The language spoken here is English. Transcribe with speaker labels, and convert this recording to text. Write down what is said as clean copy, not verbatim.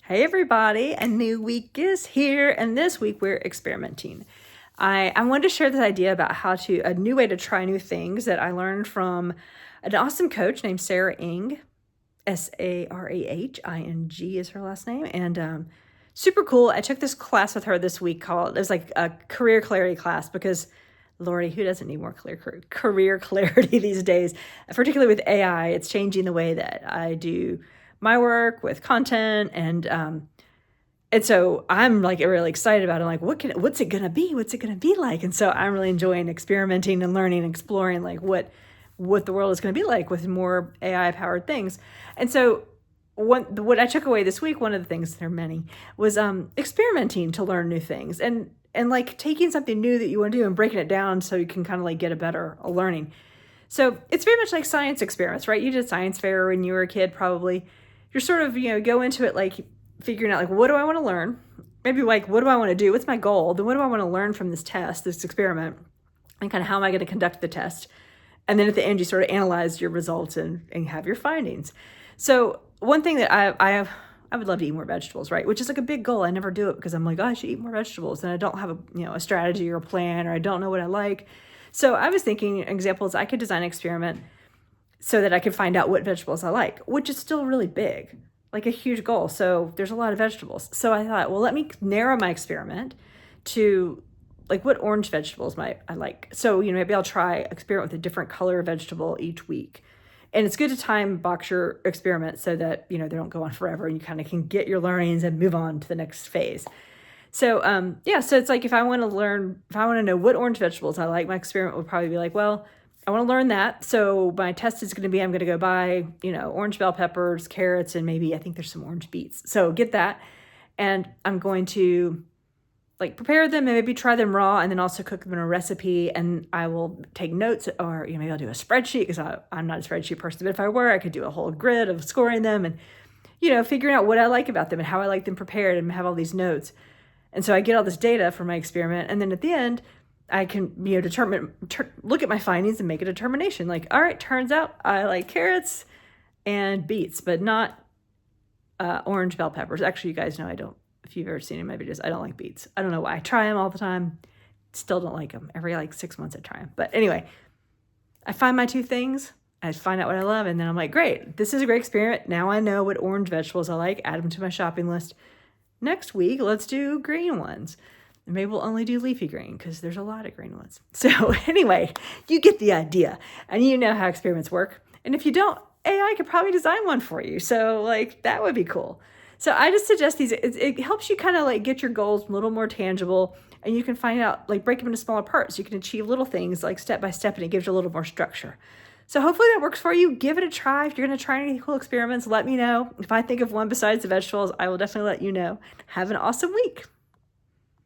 Speaker 1: Hey everybody, a new week is here, and this week we're experimenting. I wanted to share this idea about a new way to try new things that I learned from an awesome coach named Sarah Ing. Sarahing is her last name, and super cool. I took this class with her this week it was like a career clarity class because Lordy, who doesn't need more career clarity these days? Particularly with AI, it's changing the way that I do my work with content, and so I'm like really excited about it. I'm like, what's it gonna be? What's it gonna be like? And so I'm really enjoying experimenting and learning and exploring like what the world is gonna be like with more AI powered things. And so what I took away this week, one of the things, there are many, was experimenting to learn new things and like taking something new that you want to do and breaking it down so you can kind of like get a better learning. So it's very much like science experiments, right? You did science fair when you were a kid, probably. You're sort of, go into it like figuring out like, what do I want to learn? Maybe like, what do I want to do? What's my goal? Then what do I want to learn from this test, this experiment? And kind of how am I going to conduct the test? And then at the end, you sort of analyze your results and have your findings. So one thing that I would love to eat more vegetables, right? Which is like a big goal. I never do it because I'm like, oh, I should eat more vegetables. And I don't have a strategy or a plan, or I don't know what I like. So I was thinking examples, I could design an experiment so that I could find out what vegetables I like, which is still really big, like a huge goal. So there's a lot of vegetables. So I thought, well, let me narrow my experiment to like what orange vegetables I like. So, maybe I'll experiment with a different color vegetable each week. And it's good to time box your experiment so that, they don't go on forever and you kind of can get your learnings and move on to the next phase. So, so it's like if I want to know what orange vegetables I like, my experiment would probably be like, well, I want to learn that. So my test is going to be, I'm going to go buy, orange bell peppers, carrots, and maybe I think there's some orange beets. So get that. And I'm going to like prepare them and maybe try them raw and then also cook them in a recipe. And I will take notes, or maybe I'll do a spreadsheet because I'm not a spreadsheet person, but if I were, I could do a whole grid of scoring them and, figuring out what I like about them and how I like them prepared and have all these notes. And so I get all this data from my experiment. And then at the end, I can, look at my findings and make a determination. Like, all right, turns out I like carrots and beets, but not orange bell peppers. Actually, you guys know I don't. If you've ever seen in my videos, I don't like beets. I don't know why. I try them all the time. Still don't like them. Every like 6 months I try them. But anyway, I find my two things. I find out what I love. And then I'm like, great, this is a great experiment. Now I know what orange vegetables I like. Add them to my shopping list. Next week, let's do green ones. And maybe we'll only do leafy green because there's a lot of green ones. So anyway, you get the idea. And you know how experiments work. And if you don't, AI could probably design one for you. So like that would be cool. So I just suggest these. It helps you kind of like get your goals a little more tangible, and you can find out, like break them into smaller parts. You can achieve little things like step by step, and it gives you a little more structure. So hopefully that works for you. Give it a try. If you're going to try any cool experiments, let me know. If I think of one besides the vegetables, I will definitely let you know. Have an awesome week.